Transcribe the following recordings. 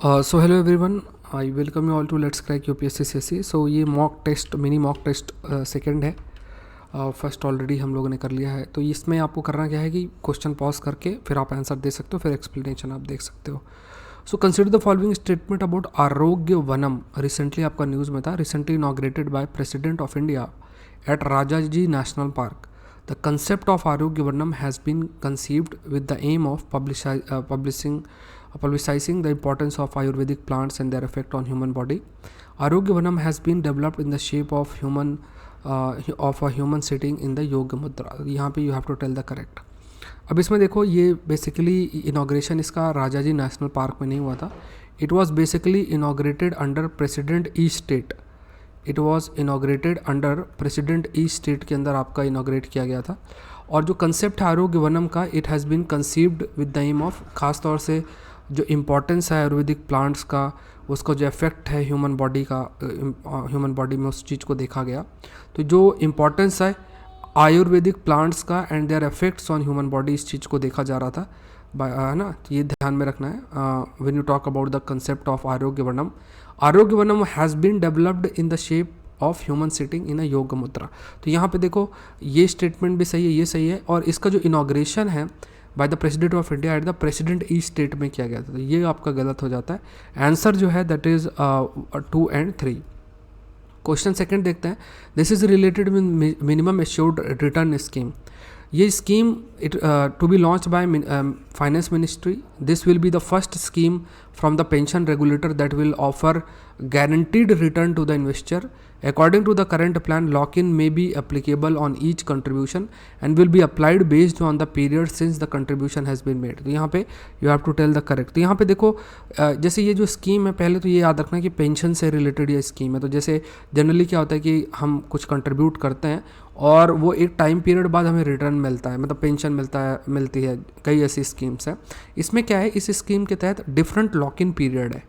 So hello everyone, I welcome you all to let's crack UPSC CSC. So ये mock test, mini mock test second है। First already हम लोगों ने कर लिया है। तो इसमें आपको करना क्या है कि क्वेश्चन पॉज करके फिर आप आंसर दे सकते हो, फिर एक्सप्लेनेशन आप देख सकते हो। So consider the following statement about आरोग्य वनम। रिसेंटली आपका न्यूज़ में था, recently inaugurated by president of India at Rajaji national park. The concept of Arogya Varnam has been conceived with the aim of publicizing the importance of Ayurvedic plants and their effect on human body. Arogya Varnam has been developed in the shape of a human sitting in the Yoga Mudra. यहाँ पे you have to tell the correct. अब इसमें देखो, ये basically inauguration इसका Rajaji national park में नहीं हुआ था. It was basically inaugurated under President each state. It was inaugurated under president each state के अंदर आपका इनाग्रेट किया गया था. और जो कंसेप्ट है आरोग्य वनम का, it has been conceived with the aim of, खास तौर से जो इम्पोर्टेंस है आयुर्वेदिक प्लांट्स का, उसका जो इफेक्ट है ह्यूमन बॉडी का, ह्यूमन बॉडी में उस चीज़ को देखा गया. तो जो इम्पोर्टेंस है आयुर्वेदिक प्लांट्स का and there effects on human body, इस चीज़ को देखा जा रहा था, है ना. ये ध्यान में रखना है when you talk about the concept of Arogya Vanam. Arogya Vanam has been developed in the shape of human sitting in a yoga mudra. तो यहाँ पे देखो, ये स्टेटमेंट भी सही है, ये सही है. और इसका जो इनाग्रेशन है by the president of India at the president each state में किया गया था, तो ये आपका गलत हो जाता है. आंसर जो है that is 2 and 3. Question second देखते हैं. This is related with minimum assured return scheme. ये scheme to be launch by finance ministry. This will be the first scheme from the pension regulator that will offer guaranteed return to the investor. According to the current plan, lock-in may be applicable on each contribution and will be applied based on the period since the contribution has been made. तो यहाँ पे you have to tell the correct. तो यहाँ पे देखो, जैसे ये जो स्कीम है, पहले तो ये याद रखना कि पेंशन से रिलेटेड ये स्कीम है. तो जैसे जनरली क्या होता है कि हम कुछ कंट्रीब्यूट करते हैं और वो एक टाइम पीरियड बाद हमें रिटर्न मिलता है, मतलब पेंशन मिलती है. कई ऐसी स्कीम्स हैं. इसमें क्या है, इस स्कीम के तहत डिफरेंट लॉक इन पीरियड है,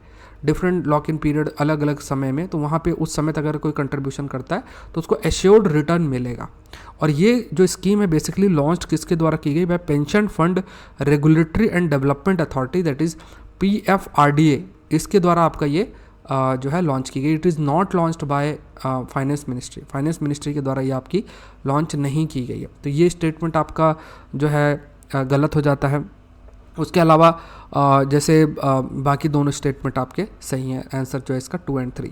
डिफरेंट लॉक इन पीरियड अलग अलग समय में. तो वहाँ पे उस समय तक अगर कोई कंट्रीब्यूशन करता है तो उसको एश्योर्ड रिटर्न मिलेगा. और ये जो स्कीम है बेसिकली लॉन्च किसके द्वारा की गई? By pension fund regulatory and development authority, that is PFRDA. इसके द्वारा आपका ये जो है लॉन्च की गई. It is not launched by finance ministry. Finance ministry के द्वारा ये आपकी लॉन्च नहीं की गई है. तो ये स्टेटमेंट आपका जो है गलत हो जाता है. उसके अलावा जैसे बाकी दोनों स्टेटमेंट आपके सही हैं. आंसर जो है इसका 2 and 3.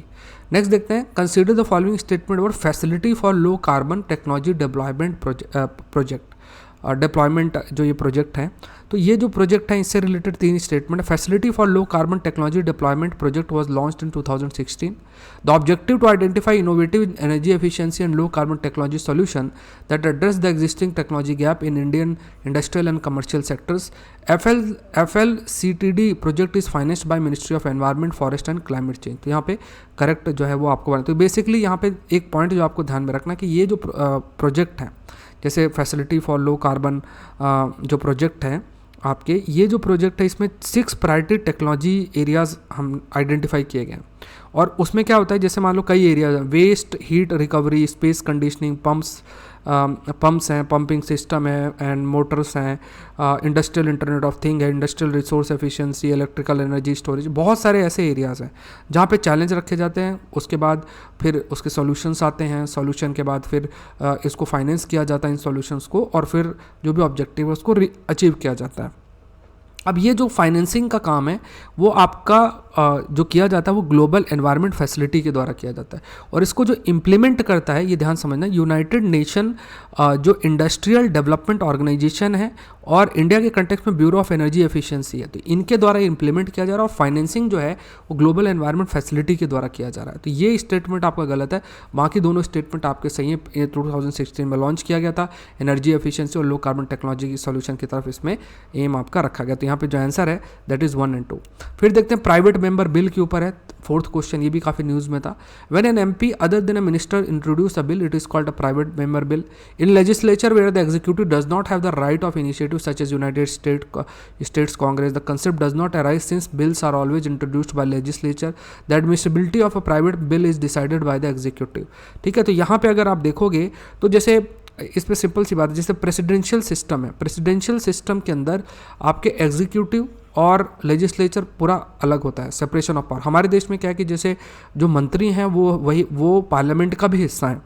नेक्स्ट देखते हैं. Consider the following statement about facility for low carbon technology development project. Deployment जो ये प्रोजेक्ट है, तो ये जो प्रोजेक्ट है इससे रिलेटेड 3 स्टेटमेंट है. Facility for low carbon technology deployment project was launched in 2016. The objective to identify innovative energy efficiency and low carbon technology solution that address the existing technology gap in Indian industrial and commercial sectors. FLCTD project is financed by ministry of environment, forest and climate change. तो यहाँ पे correct जो है वो आपको बना. तो basically यहाँ पे एक पॉइंट जो आपको ध्यान में रखना कि ये जो प्रोजेक्ट है, जैसे फैसिलिटी फॉर लो कार्बन जो प्रोजेक्ट है आपके, ये जो प्रोजेक्ट है इसमें 6 प्रायोरिटी टेक्नोलॉजी एरियाज़ हम आइडेंटिफाई किए गए हैं. और उसमें क्या होता है, जैसे मान लो कई एरियाज हैं, waste heat recovery, space conditioning, pumps हैं, पंपिंग सिस्टम है एंड मोटर्स हैं, इंडस्ट्रियल इंटरनेट ऑफ थिंग है, industrial resource efficiency, electrical energy storage. बहुत सारे ऐसे एरियाज़ हैं जहाँ पे चैलेंज रखे जाते हैं. उसके बाद फिर उसके सॉल्यूशंस आते हैं. सॉल्यूशन के बाद फिर इसको फाइनेंस किया जाता है इन सॉल्यूशंस को, और फिर जो भी ऑब्जेक्टिव है उसको अचीव किया जाता है. अब ये जो फाइनेंसिंग का काम है वो आपका जो किया जाता है वो ग्लोबल एनवायरनमेंट फैसिलिटी के द्वारा किया जाता है. और इसको जो इम्प्लीमेंट करता है, ये ध्यान समझना, यूनाइटेड नेशन जो इंडस्ट्रियल डेवलपमेंट ऑर्गेनाइजेशन है और इंडिया के कंटेक्स्ट में ब्यूरो ऑफ एनर्जी एफिशिएंसी है. तो इनके द्वारा इम्प्लीमेंट किया जा रहा है. और फाइनेंसिंग जो है वो ग्लोबल एनवायरनमेंट फैसिलिटी के द्वारा किया जा रहा है. तो ये स्टेटमेंट आपका गलत है. बाकी दोनों स्टेटमेंट आपके सही हैं. 2016 में लॉन्च किया गया था. एनर्जी एफिशिएंसी और लो कार्बन टेक्नोलॉजी की सोल्यूशन की तरफ इसमें एम आपका रखा गया. तो यहाँ पे जो आंसर है दैट इज़ 1 and 2. फिर देखते हैं प्राइवेट मेंबर बिल के ऊपर है. 4th क्वेश्चन, ये भी काफ़ी न्यूज़ में था. When an MP other than a minister introduce a bill, it is called a private member bill. In legislature where the executive does not have the right of initiative such as United States Congress, the concept does not arise since bills are always introduced by legislature. The admissibility of a private bill is decided by the executive. ठीक है. तो यहाँ पे अगर आप देखोगे तो जैसे इस पर सिंपल सी बात है, जैसे प्रेसिडेंशियल सिस्टम है, प्रेसिडेंशियल सिस्टम के अंदर आपके एग्जीक्यूटिव और लेजिस्लेचर पूरा अलग होता है, सेपरेशन ऑफ पावर। हमारे देश में क्या है कि जैसे जो मंत्री हैं वो पार्लियामेंट का भी हिस्सा है।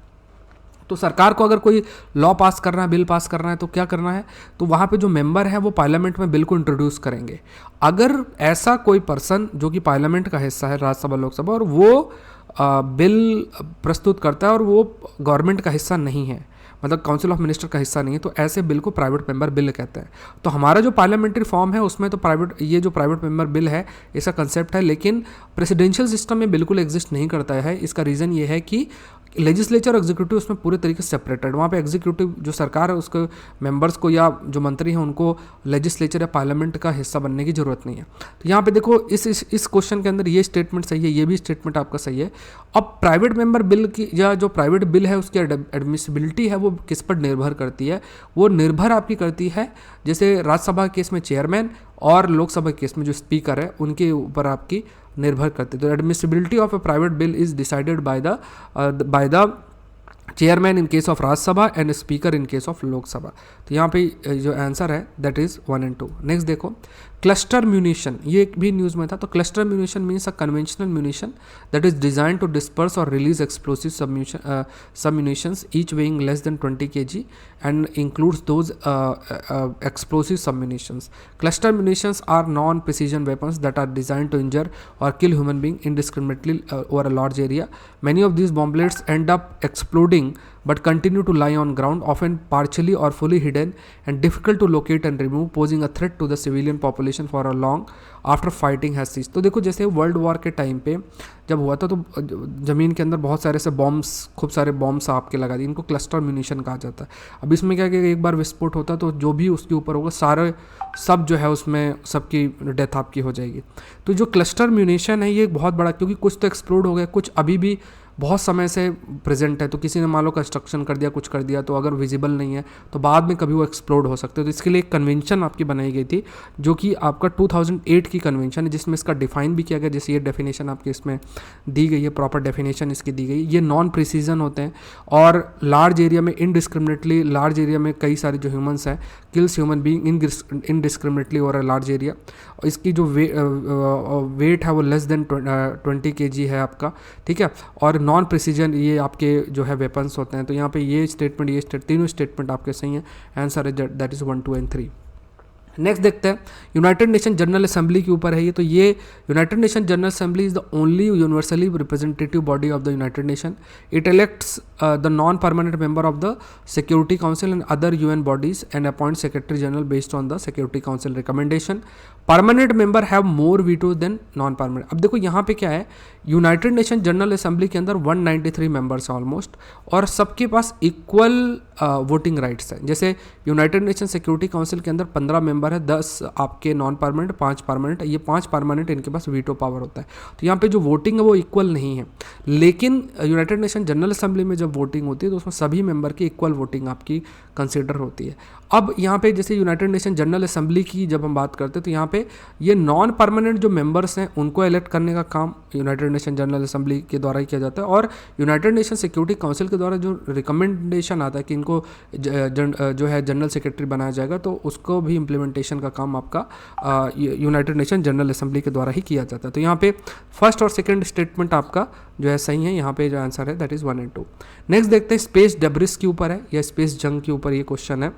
तो सरकार को अगर कोई लॉ पास करना है, बिल पास करना है, तो क्या करना है, तो वहाँ पे जो मेंबर है वो पार्लियामेंट में बिल को इंट्रोड्यूस करेंगे। अगर ऐसा कोई पर्सन जो कि पार्लियामेंट का हिस्सा है, राज्यसभा लोकसभा, और वो बिल प्रस्तुत करता है और वो गवर्नमेंट का हिस्सा नहीं है, मतलब काउंसिल ऑफ मिनिस्टर का हिस्सा नहीं है, तो ऐसे बिल को प्राइवेट मेंबर बिल कहते हैं। तो हमारा जो पार्लियामेंट्री फॉर्म है उसमें तो ये जो प्राइवेट मेंबर बिल है इसका कंसेप्ट है, लेकिन प्रेसिडेंशियल सिस्टम में बिल्कुल एग्जिस्ट नहीं करता है। इसका रीज़न ये है कि लेजिस्लेचर और एग्जीक्यूटिव उसमें पूरे तरीके से सेपरेटेड। वहाँ पे एग्जीक्यूटिव जो सरकार है उसके मेंबर्स को या जो मंत्री हैं उनको लेजिस्लेचर या पार्लियामेंट का हिस्सा बनने की जरूरत नहीं है। तो यहाँ पे देखो इस क्वेश्चन के अंदर ये स्टेटमेंट सही है, ये भी स्टेटमेंट आपका सही है। अब प्राइवेट मेंबर बिल की या जो प्राइवेट बिल है उसकी एडमिसिबिलिटी है वो किस पर निर्भर करती है, वो निर्भर आपकी करती है जैसे राज्यसभा केस में चेयरमैन और लोकसभा केस में जो स्पीकर है उनके ऊपर आपकी निर्भर करते। तो admissibility of a private bill is decided by the chairman in case of Rajya Sabha and speaker in case of Lok Sabha. तो यहाँ पे जो आंसर है दैट इज 1 and 2। नेक्स्ट देखो क्लस्टर म्यूनिशन, ये एक भी न्यूज़ में था। तो cluster munition means a conventional munition that is design to disperse or release explosive submunitions each weighing less than 20 kg and includes those explosive submunitions. Cluster munitions are non-precision weapons that are designed to injure or kill human being indiscriminately over a large area. Many of these bomblets end up exploding but continue to lie on ground, often partially or fully hidden and difficult to locate and remove, posing a threat to the civilian population for a long after fighting has ceased. तो देखो जैसे world war के time पे जब हुआ था तो ज़मीन के अंदर बहुत सारे से बॉम्ब्स, खूब सारे बॉम्ब्स आपके लगा दिए, इनको क्लस्टर म्यूनिशन कहा जाता है। अब इसमें क्या है कि एक बार विस्फोट होता है तो जो भी उसके ऊपर होगा सब जो है उसमें सबकी डेथ आपकी हो जाएगी। तो जो क्लस्टर म्यूनिशन है ये बहुत बड़ा, क्योंकि कुछ तो एक्सप्लोड हो गया, कुछ अभी भी बहुत समय से प्रेजेंट है। तो किसी ने मान लो कंस्ट्रक्शन कर दिया, कुछ कर दिया, तो अगर विजिबल नहीं है तो बाद में कभी वो एक्सप्लोड हो सकते हैं। तो इसके लिए एक कन्वेंशन आपकी बनाई गई थी जो कि आपका 2008 की कन्वेंशन है, जिसमें इसका डिफाइन भी किया गया। जैसे ये डेफिनेशन आपकी इसमें दी गई है, प्रॉपर डेफिनेशन इसकी दी गई। ये नॉन प्रिसीजन होते हैं और लार्ज एरिया में इनडिस्क्रिमिनेटली, लार्ज एरिया में कई सारे जो ह्यूमंस हैं किल्स ह्यूमन बीइंग इनडिस्क्रिमिनेटली और लार्ज एरिया। इसकी जो वेट है वो लेस देन 20 kg है आपका, ठीक है। और नॉन प्रिसीजन ये आपके जो है वेपन्स होते हैं। तो यहाँ पे ये स्टेटमेंट तीनों स्टेटमेंट आपके सही हैं। आंसर है दैट इज़ 1, 2 and 3। नेक्स्ट देखते हैं यूनाइटेड नेशन जनरल असेंबली के ऊपर है ये। तो ये United Nation General Assembly is the only universally representative body of the United Nation. It elects the non permanent member of the security council and other UN bodies and appoint secretary general based on the security council recommendation. Permanent member have more vetoes than non permanent. अब देखो यहाँ पे क्या है, United Nation General assembly के अंदर 193 members हैं almost, और सबके पास इक्वल वोटिंग राइट्स हैं। जैसे यूनाइटेड नेशन सिक्योरिटी काउंसिल के अंदर 15 मेंबर है, 10 आपके नॉन परमानेंट, 5 परमानेंट। ये 5 परमानेंट इनके पास वीटो पावर होता है। तो यहाँ पे जो वोटिंग है वो इक्वल नहीं है, लेकिन यूनाइटेड नेशन जनरल असेंबली में जब वोटिंग होती है तो उसमें सभी मेंबर की इक्वल वोटिंग आपकी कंसिडर होती है। अब यहाँ पे जैसे यूनाइटेड नेशन जनरल असेंबली की जब हम बात करते हैं तो यहाँ पे ये नॉन परमानेंट जो मेंबर्स हैं उनको इलेक्ट करने का काम यूनाइटेड नेशन जनरल असेंबली के द्वारा ही किया जाता है, और यूनाइटेड नेशन सिक्योरिटी काउंसिल के द्वारा जो रिकमेंडेशन आता है कि इनको जो है जनरल सेक्रेटरी बनाया जाएगा, तो उसको भी इम्प्लीमेंटेशन का काम आपका यूनाइटेड नेशन जनरल असेंबली के द्वारा ही किया जाता है। तो यहाँ पे फर्स्ट और सेकेंड स्टेटमेंट आपका जो है सही है। यहाँ पे जो आंसर है दैट इज़ 1 and 2। नेक्स्ट देखते हैं स्पेस डेब्रिस के ऊपर है या स्पेस जंक के ऊपर ये क्वेश्चन है।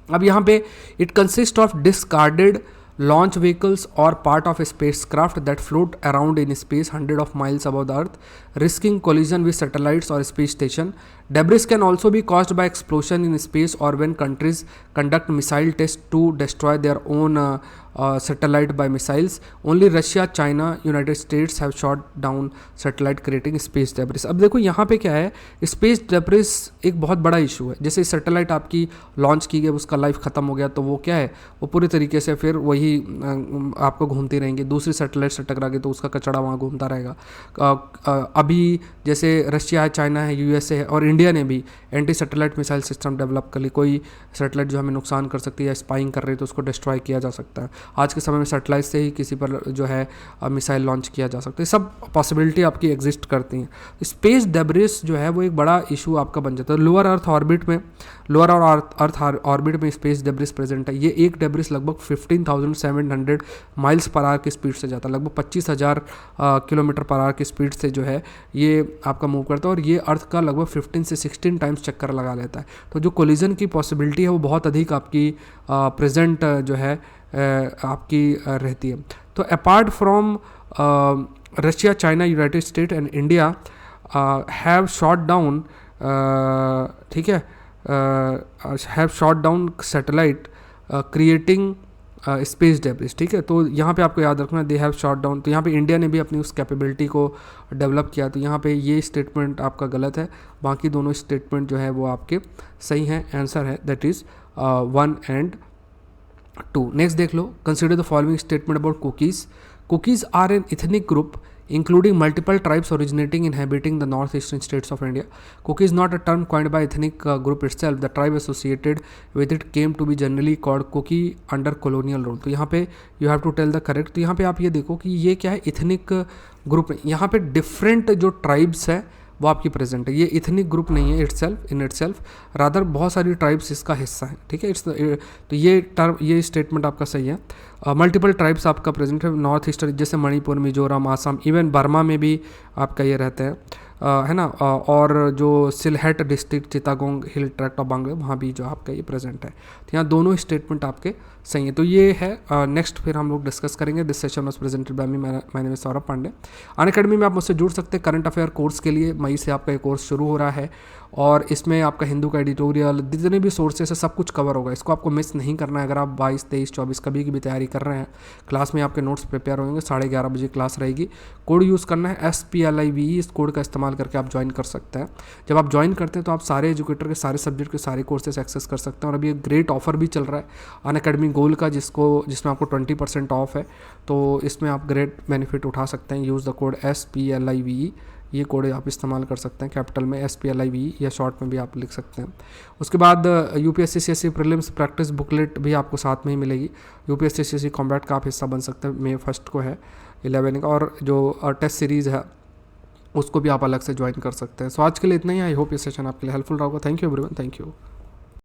अब यहाँ पे it consist of discarded launch vehicles or part of a spacecraft that float around in space hundreds of miles above the earth, risking collision with satellites or space station. Debris can also be caused by explosion in space or when countries conduct missile tests to destroy their own satellite by missiles. Only Russia, China, United States have shot down satellite creating space debris. अब देखो यहाँ पे क्या है, space debris एक बहुत बड़ा issue है। जैसे सैटेलाइट आपकी लॉन्च की गई, उसका लाइफ ख़त्म हो गया, तो वो क्या है, वो पूरी तरीके से फिर वही आपको घूमती रहेंगी। दूसरी सैटेलाइट से टकरा गई तो उसका कचरा वहाँ घूमता रहेगा। अभी जैसे रशिया है, चाइना है, यूएसए है और इंडिया इंडिया ने भी anti satellite missile system develop कर ली। कोई सैटेलाइट जो हमें नुकसान कर सकती है या स्पाइंग कर रही है तो उसको डिस्ट्रॉय किया जा सकता है। आज के समय में सैटेलाइट से ही किसी पर जो है मिसाइल लॉन्च किया जा सकता है। सब पॉसिबिलिटी आपकी एग्जिस्ट करती हैं। स्पेस डेब्रिस जो है वो एक बड़ा इशू आपका बन जाता है। लोअर अर्थ ऑर्बिट में स्पेस डेब्रिस प्रेजेंट है। ये एक डेब्रिस लगभग 15,700 माइल्स पर आवर की स्पीड से जाता है, लगभग 25,000 किलोमीटर पर आवर की स्पीड से जो है ये आपका मूव करता है, और ये अर्थ का लगभग 15 से 16 टाइम्स चक्कर लगा लेता है। तो जो कोलिजन की पॉसिबिलिटी है वो बहुत अधिक आपकी प्रेजेंट जो है आपकी रहती है। तो apart from Russia, China, United state and India have shot down, ठीक है, have shot down satellite creating space debris, ठीक है। तो यहाँ पे आपको याद रखना दे हैव शॉट डाउन, तो यहाँ पे इंडिया ने भी अपनी उस कैपेबिलिटी को डेवलप किया। तो यहाँ पे ये स्टेटमेंट आपका गलत है, बाकी दोनों स्टेटमेंट जो है वो आपके सही हैं। आंसर है दैट इज़ 1 and 2। नेक्स्ट देख लो, consider the following statement about Kukis. Kukis are an ethnic group including multiple tribes originating inhabiting the northeastern states of India. Kuki is not a term coined by ethnic group itself. The tribe associated with it came to be generally called Kuki under colonial rule. तो यहाँ पे you have to tell the correct। तो यहाँ पे आप ये देखो कि ये क्या है, इथनिक ग्रुप। यहाँ पे डिफरेंट जो ट्राइब्स है वो आपकी प्रेजेंट है। ये इथनिक ग्रुप नहीं है इन इटसेल्फ, रादर बहुत सारी ट्राइब्स इसका हिस्सा है, ठीक है। तो ये स्टेटमेंट आपका सही है। मल्टीपल ट्राइब्स आपका प्रेजेंट है नॉर्थ ईस्टर्न, जैसे मणिपुर, मिजोरम, आसाम, इवन बर्मा में भी आपका ये रहते हैं, है ना। और जो Sylhet district, Chittagong hill tract of Bangla, वहाँ भी जो आपका ये प्रेजेंट है। तो यहाँ दोनों स्टेटमेंट आपके सही है। तो ये है नेक्स्ट फिर हम लोग डिस्कस करेंगे। This session was presented by me, my name is Saurabh Pandey. Unacademy में आप मुझसे जुड़ सकते हैं करंट अफेयर कोर्स के लिए। मई से आपका ये कोर्स शुरू हो रहा है, और इसमें आपका हिंदू का एडिटोरियल, जितने भी सोर्सेस है सब कुछ कवर होगा। इसको आपको मिस नहीं करना है। अगर आप 22, 23, 24 कभी की भी तैयारी कर रहे हैं, क्लास में आपके नोट्स प्रिपेयर होंगे। 11:30 बजे क्लास रहेगी। कोड यूज़ करना है SPLIVE, इस कोड का इस्तेमाल करके आप ज्वाइन कर सकते हैं। जब आप ज्वाइन करते हैं तो आप सारे एजुकेटर के सारे सब्जेक्ट के सारे कोर्सेस एक्सेस कर सकते हैं। और अभी एक ग्रेट ऑफर भी चल रहा है अनअकैडमी गोल्ड का, जिसमें आपको 20% ऑफ है। तो इसमें आप ग्रेट बेनिफिट उठा सकते हैं। यूज़ द कोड SPLIVE, ये कोड आप इस्तेमाल कर सकते हैं कैपिटल में SPLIVE, या शॉर्ट में भी आप लिख सकते हैं। उसके बाद UPSC CSE prelims practice booklet भी आपको साथ में ही मिलेगी। UPSC CSE कॉम्बैट का आप हिस्सा बन सकते हैं। May 1 को है 11 का, और जो टेस्ट सीरीज़ है उसको भी आप अलग से ज्वाइन कर सकते हैं। सो आज के लिए इतना ही। आई होप ये सेशन आपके लिए हेल्पफुल रहा होगा। Thank you everyone, thank you.